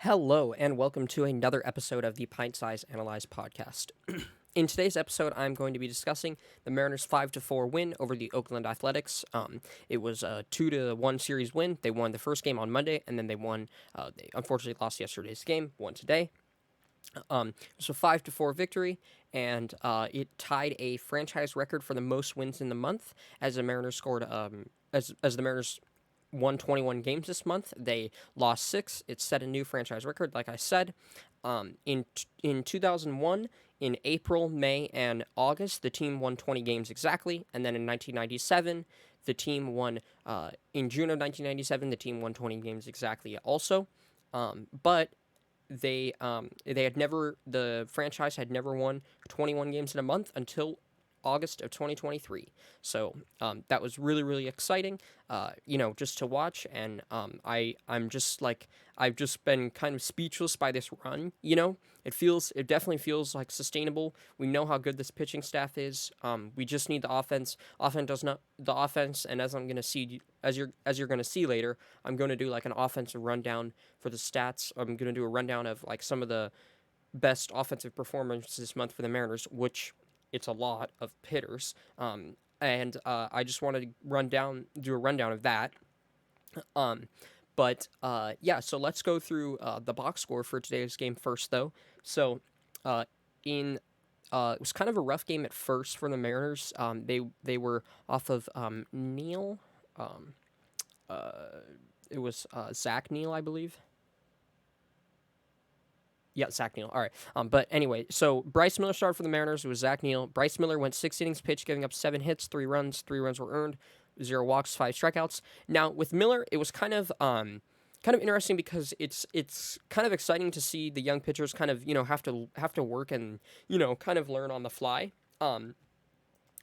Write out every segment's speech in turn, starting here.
Hello, and welcome to another episode of the PintSizeAnalyze podcast. In today's episode, I'm going to be discussing the Mariners' 5-4 win over the Oakland Athletics. It was a 2-1 series win. They won the first game on Monday, and then they won. They unfortunately lost yesterday's game, won today. It was a 5-4 victory, and it tied a franchise record for the most wins in the month, as the Mariners scored. As the Mariners won 21 games this month. They lost 6. It set a new franchise record, like I said. In 2001, in April, May, and August, the team won 20 games exactly. And then in 1997, the team won, in June of 1997, the team won 20 games exactly also. But the franchise had never won 21 games in a month until August of 2023. So that was really, really exciting, just to watch. And I've just been kind of speechless by this run. It definitely feels like sustainable. We know how good this pitching staff is. We just need the offense. The offense, and as I'm gonna see, as you're gonna see later, I'm gonna do like an offensive rundown for the stats. I'm gonna do a rundown of like some of the best offensive performances this month for the Mariners, which it's a lot of hitters. And I just wanted to do a rundown of that. Yeah, so let's go through the box score for today's game first, though. So, in it was kind of a rough game at first for the Mariners. They were off of Neal. Um, uh, it was Zach Neal, I believe. Yeah, Zach Neal. All right. But anyway, so Bryce Miller started for the Mariners. It was Zach Neal. Bryce Miller went 6 innings pitched, giving up 7 hits, 3 runs. 3 runs were earned, 0 walks, 5 strikeouts. Now with Miller, it was kind of interesting because it's kind of exciting to see the young pitchers kind of have to work and kind of learn on the fly.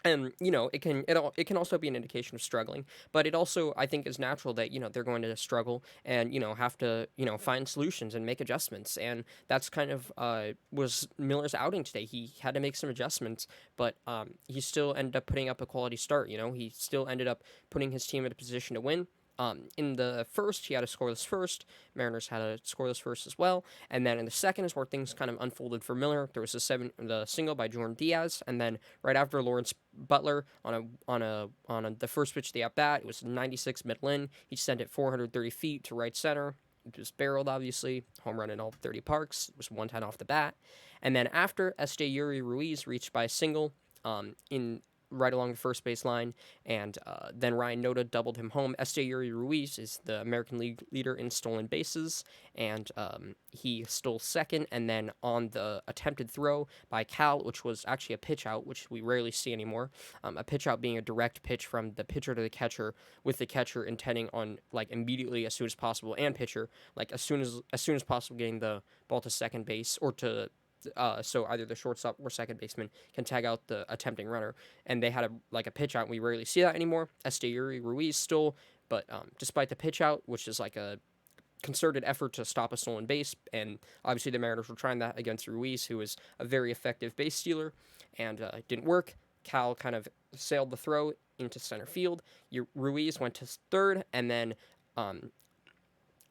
And it can also be an indication of struggling, but it also I think is natural that they're going to struggle and have to find solutions and make adjustments, and that's kind of was Miller's outing today. He had to make some adjustments, but he still ended up putting up a quality start. He still ended up putting his team in a position to win. In the first, he had a scoreless first. Mariners had a scoreless first as well, and then in the second is where things kind of unfolded for Miller. There was the single by Jordan Diaz, and then right after Lawrence Butler on the first pitch of the at bat, it was 96 middle in. He sent it 430 feet to right center. It was barreled, obviously. Home run in all 30 parks. It was 110 off the bat, and then after Yuri Ruiz reached by a single, in right along the first base line, and then Ryan Noda doubled him home. Yuri Ruiz is the American League leader in stolen bases, and he stole second, and then on the attempted throw by Cal, which was actually a pitch out, which we rarely see anymore, a pitch out being a direct pitch from the pitcher to the catcher, with the catcher intending on like immediately as soon as possible, and pitcher like as soon as possible getting the ball to second base or to so either the shortstop or second baseman can tag out the attempting runner, and they had a pitch out. We rarely see that anymore. Yuri Ruiz stole, but despite the pitch out, which is like a concerted effort to stop a stolen base, and obviously the Mariners were trying that against Ruiz, who is a very effective base stealer, and it didn't work. Cal kind of sailed the throw into center field. Ruiz went to third, and then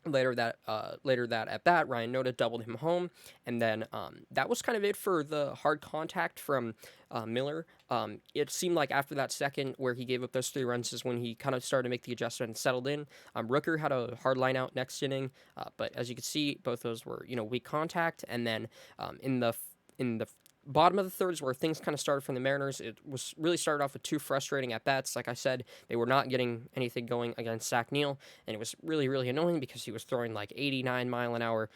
later that at bat, Ryan Noda doubled him home, and then that was kind of it for the hard contact from Miller. It seemed like after that second where he gave up those 3 runs is when he kind of started to make the adjustment and settled in. Rooker had a hard line out next inning, but as you can see, both those were weak contact, and then in the bottom of the third is where things kind of started from the Mariners. It was really started off with 2 frustrating at bats. Like I said, they were not getting anything going against Zach Neal, and it was really, really annoying because he was throwing like 89-mile-an-hour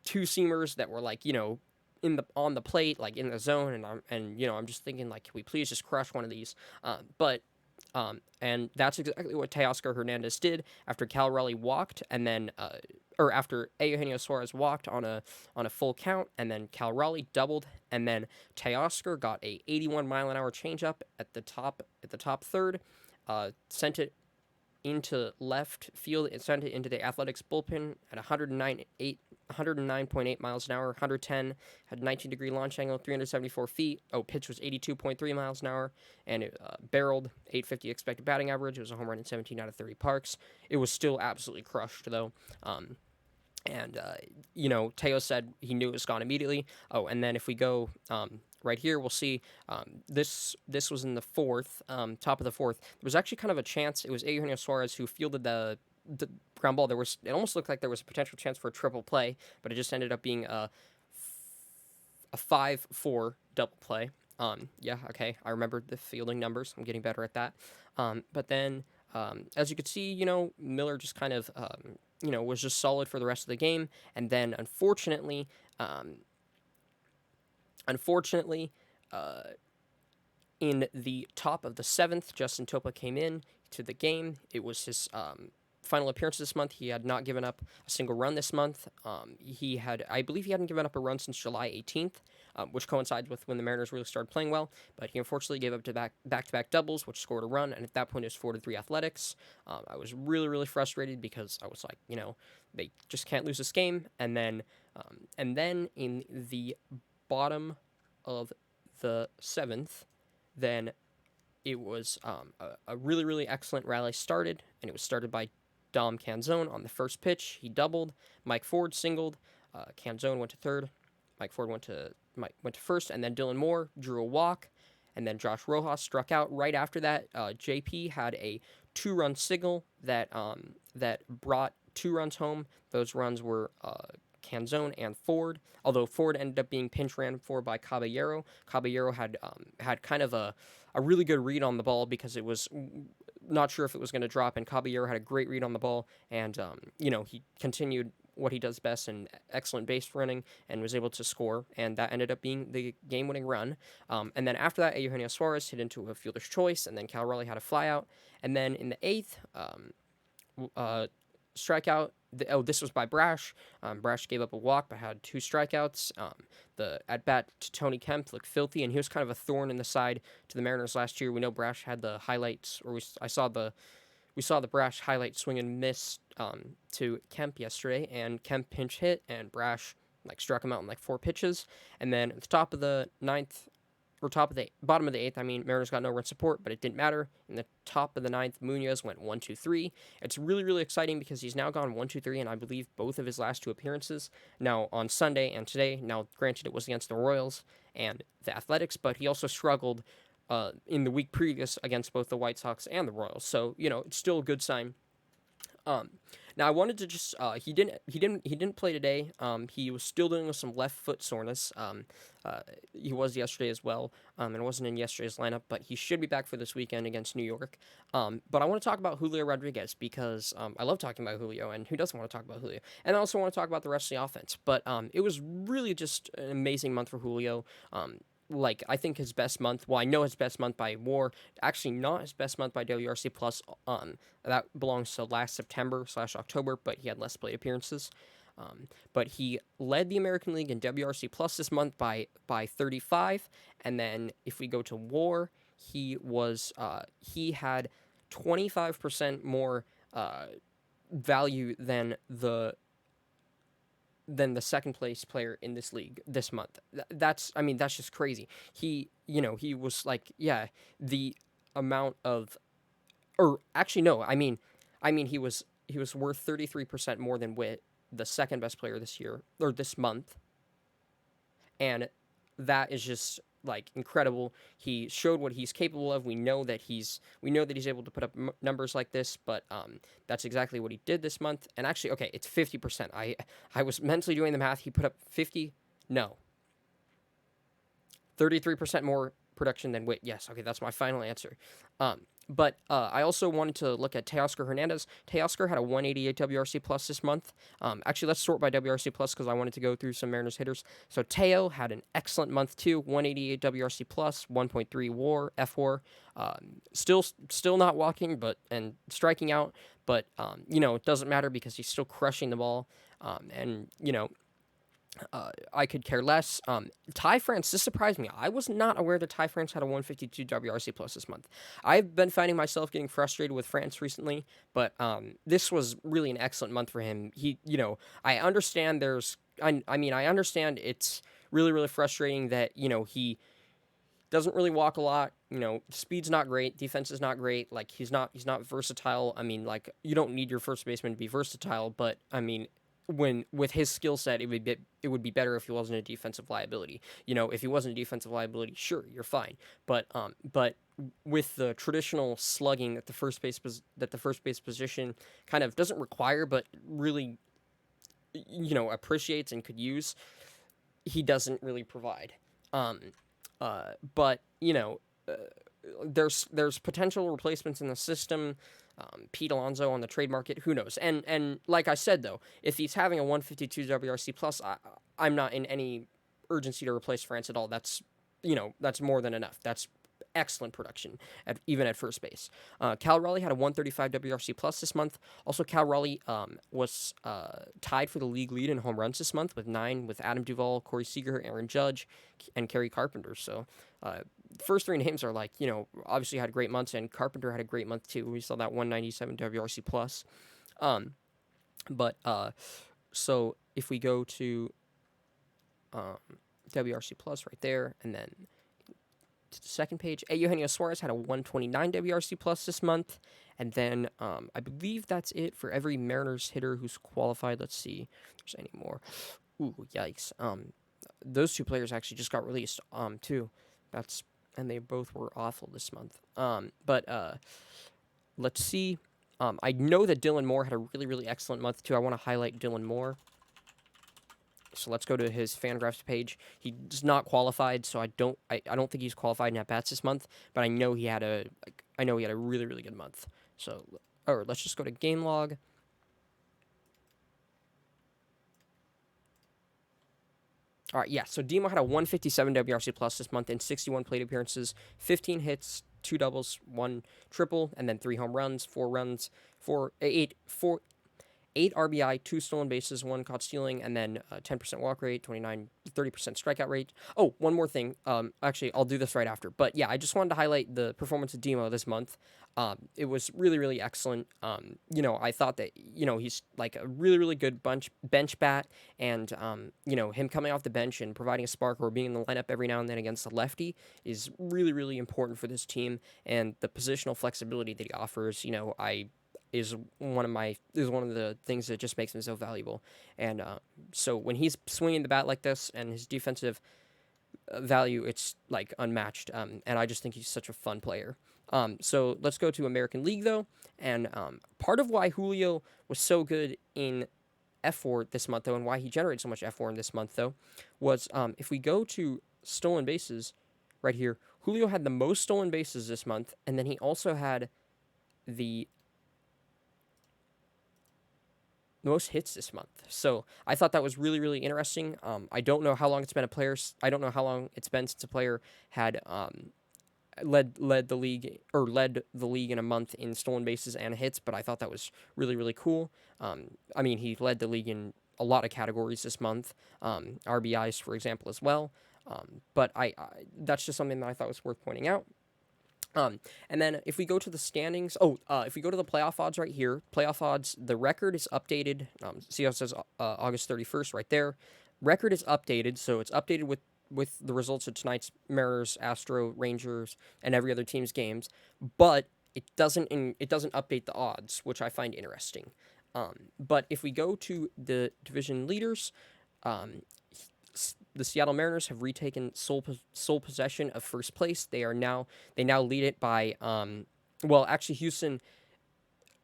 two seamers that were like on the plate, like in the zone, and I'm just thinking like, can we please just crush one of these? And that's exactly what Teoscar Hernandez did after Cal Raleigh walked, and then or after Eugenio Suarez walked on a full count, and then Cal Raleigh doubled, and then Teoscar got a 81-mile-an-hour changeup at the top third, sent it into left field. It sent it into the Athletics bullpen at 109.8 miles an hour, 110, had 19-degree launch angle, 374 feet. Pitch was 82.3 miles an hour, and it barreled, 850 expected batting average. It was a home run in 17 out of 30 parks. It was still absolutely crushed, though. And Teo said he knew it was gone immediately. Oh, and then if we go right here, we'll see this was in the fourth, top of the fourth. There was actually kind of a chance. It was Eugenio Suarez who fielded the ground ball. It almost looked like there was a potential chance for a triple play, but it just ended up being a 5-4 double play. Yeah, okay, I remember the fielding numbers. I'm getting better at that. But then, as you could see, Miller just kind of, was just solid for the rest of the game. And then, um, unfortunately, in the top of the seventh, Justin Topa came in to the game. It was his final appearance this month. He had not given up a single run this month. I believe he hadn't given up a run since July 18th, which coincides with when the Mariners really started playing well. But he unfortunately gave up to back-to-back doubles, which scored a run, and at that point it was 4-3 Athletics. I was really, really frustrated because I was like, they just can't lose this game. And then in the bottom of the seventh, then it was a really, really excellent rally started, and it was started by Dom Canzone on the first pitch. He doubled. Mike Ford singled. Canzone went to third. Mike went to first, and then Dylan Moore drew a walk, and then Josh Rojas struck out. Right after that, JP had a 2-run single that brought 2 runs home. Those runs were Canzone and Ford, although Ford ended up being pinch ran for by Caballero. Caballero had kind of a really good read on the ball because it was not sure if it was going to drop, and Caballero had a great read on the ball, and he continued what he does best in excellent base running and was able to score, and that ended up being the game-winning run. And then after that, Eugenio Suarez hit into a fielder's choice, and then Cal Raleigh had a flyout, and then in the eighth, strikeout. This was by Brash. Brash gave up a walk but had 2 strikeouts. The at-bat to Tony Kemp looked filthy, and he was kind of a thorn in the side to the Mariners last year. We know Brash had the highlights, or we saw the Brash highlight swing and miss to Kemp yesterday, and Kemp pinch hit, and Brash struck him out in 4 pitches. And then at the top of the ninth, or bottom of the eighth, Mariners got no run support, but it didn't matter. In the top of the ninth, Munoz went 1-2-3. It's really, really exciting because he's now gone 1-2-3, and I believe both of his last 2 appearances. Now on Sunday and today. Now, granted, it was against the Royals and the Athletics, but he also struggled in the week previous against both the White Sox and the Royals. So it's still a good sign. Now I wanted to just he didn't play today. He was still dealing with some left foot soreness. He was yesterday as well, and wasn't in yesterday's lineup, but he should be back for this weekend against New York. But I want to talk about Julio Rodriguez because I love talking about Julio, and who doesn't want to talk about Julio? And I also want to talk about the rest of the offense. But it was really just an amazing month for Julio. I think his best month. Well, I know his best month by WAR. Actually, not his best month by WRC plus. That belongs to last September/October, but he had less plate appearances. But he led the American League in WRC plus this month by 35. And then if we go to WAR, he had 25% more value than the second place player in this league this month. That's just crazy. He was the amount of, or actually no, he was worth 33% more than Witt, the second best player this year or this month, and that is just incredible. He showed what he's capable of. We know that he's able to put up numbers like this, but that's exactly what he did this month. And actually, okay, it's 50%. I was mentally doing the math. He put up 33% more production than Witt. Yes, okay, that's my final answer. But I also wanted to look at Teoscar Hernandez. Teoscar had a 188 WRC plus this month. Actually, let's sort by WRC plus because I wanted to go through some Mariners hitters. So Teo had an excellent month too. 188 WRC plus, 1.3 WAR, FWAR. Still not walking, and striking out. But it doesn't matter because he's still crushing the ball. I could care less. Ty France, this surprised me. I was not aware that Ty France had a 152 WRC plus this month. I've been finding myself getting frustrated with France recently, but this was really an excellent month for him. I understand I understand it's really, really frustrating that, he doesn't really walk a lot. Speed's not great. Defense is not great. He's not versatile. You don't need your first baseman to be versatile, but when with his skill set, it would be better if he wasn't a defensive liability. If he wasn't a defensive liability, sure, you're fine. But with the traditional slugging that the first base position kind of doesn't require, but really appreciates and could use, he doesn't really provide. Um, but there's potential replacements in the system. Pete Alonso on the trade market, who knows? And like I said though, if he's having a 152 WRC plus, I'm not in any urgency to replace France at all. That's more than enough. That's excellent production even at first base. Cal Raleigh had a 135 WRC plus this month. Also, Cal Raleigh was tied for the league lead in home runs this month with 9 with Adam Duvall, Corey Seager, Aaron Judge, and Kerry Carpenter. So first 3 names are obviously had great months, and Carpenter had a great month too. We saw that 197 WRC plus. But so if we go to WRC plus right there, and then to the second page, Eugenio Suarez had a 129 WRC plus this month, and then I believe that's it for every Mariners hitter who's qualified. Let's see if there's any more. Ooh, yikes! Those 2 players actually just got released too. And they both were awful this month. But let's see. I know that Dylan Moore had a really, really excellent month too. I want to highlight Dylan Moore. So let's go to his Fangraphs page. He's not qualified, so I don't think he's qualified in at-bats this month, but I know he had a really, really good month. So, let's just go to game log. All right, yeah, so Demo had a 157 WRC plus this month in 61 plate appearances, 15 hits, 2 doubles, 1 triple, and then 3 home runs, 4 runs, 8 RBI, 2 stolen bases, 1 caught stealing, and then 10% walk rate, 30% strikeout rate. Oh, one more thing. Actually, I'll do this right after. But yeah, I just wanted to highlight the performance of Demo this month. It was really, really excellent. I thought that, he's like a really, really good bench bat, and, him coming off the bench and providing a spark or being in the lineup every now and then against the lefty is really, really important for this team, and the positional flexibility that he offers, is one of the things that just makes him so valuable. And so when he's swinging the bat like this and his defensive value, it's like unmatched. And I just think he's such a fun player. So let's go to American League though. And part of why Julio was so good in F4 this month though, and why he generated so much F4 in this month though, was if we go to stolen bases right here, Julio had the most stolen bases this month, and then he also had the most hits this month. So I thought that was really, really interesting. I don't know how long it's been since a player had led the league in a month in stolen bases and hits, but I thought that was really, really cool. He led the league in a lot of categories this month, RBIs, for example, as well. But that's just something that I thought was worth pointing out. And then if we go to the standings, if we go to the playoff odds right here, playoff odds, the record is updated. See how it says August 31st right there. Record is updated, so it's updated with the results of tonight's Mariners, Astro, Rangers, and every other team's games, but it doesn't update the odds, which I find interesting. But if we go to the division leaders, the Seattle Mariners have retaken sole possession of first place. They now lead it by Houston.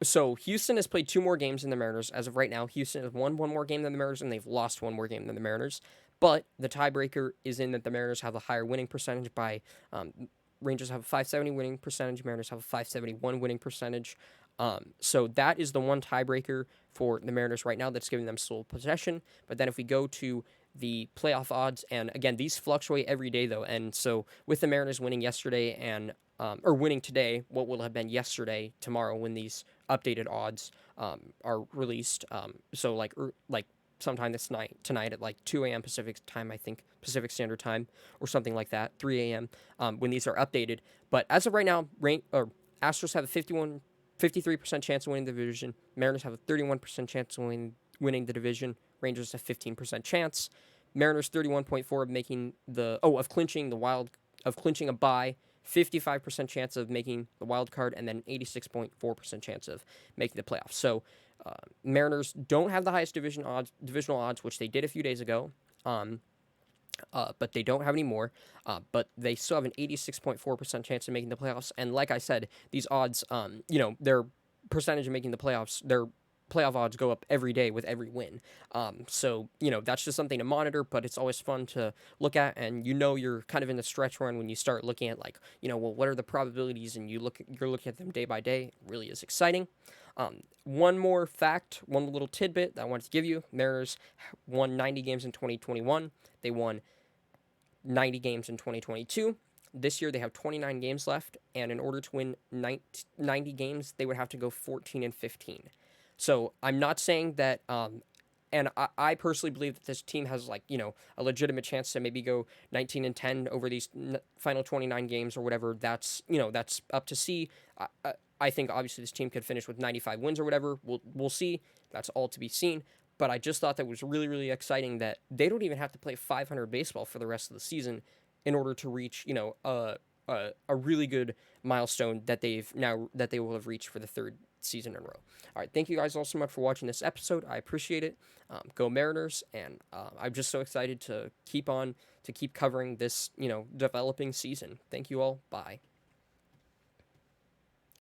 So Houston has played 2 more games than the Mariners as of right now. Houston has won 1 more game than the Mariners, and they've lost 1 more game than the Mariners. But the tiebreaker is in that the Mariners have a higher winning percentage by Rangers have a 570 winning percentage. Mariners have a 571 winning percentage. So that is the one tiebreaker for the Mariners right now that's giving them sole possession. But then if we go to the playoff odds, and again, these fluctuate every day though, and so with the Mariners winning yesterday or winning today, what will have been yesterday, tomorrow when these updated odds are released, so like sometime tonight at like 2 a.m. Pacific time, I think, Pacific Standard Time, or something like that, 3 a.m., when these are updated. But as of right now, Astros have a 53% chance of winning the division. Mariners have a 31% chance of winning the division. Rangers have 15% chance. Mariners 31.4 of clinching a bye. 55% chance of making the wild card, and then 86.4% chance of making the playoffs. So Mariners don't have the highest divisional odds, which they did a few days ago. But they don't have any more. But they still have an 86.4% chance of making the playoffs. And like I said, these odds, their percentage of making the playoffs, their playoff odds go up every day with every win. So, that's just something to monitor, but it's always fun to look at. And you're kind of in the stretch run when you start looking at, like, what are the probabilities, and you're looking at them day by day. It really is exciting. One more fact, one little tidbit that I wanted to give you. Mariners won 90 games in 2021. They won 90 games in 2022. This year they have 29 games left, and in order to win 90 games, they would have to go 14-15. So I'm not saying that, and I personally believe that this team has, like, a legitimate chance to maybe go 19-10 over these final 29 games or whatever. That's up to see. I think obviously this team could finish with 95 wins or whatever. We'll see. That's all to be seen. But I just thought that was really, really exciting that they don't even have to play 500 baseball for the rest of the season in order to reach, a really good milestone that they will have reached for the third season in a row. All right, thank you guys all so much for watching this episode. I appreciate it. Go Mariners, and I'm just so excited to keep covering this, developing season. Thank you all. Bye.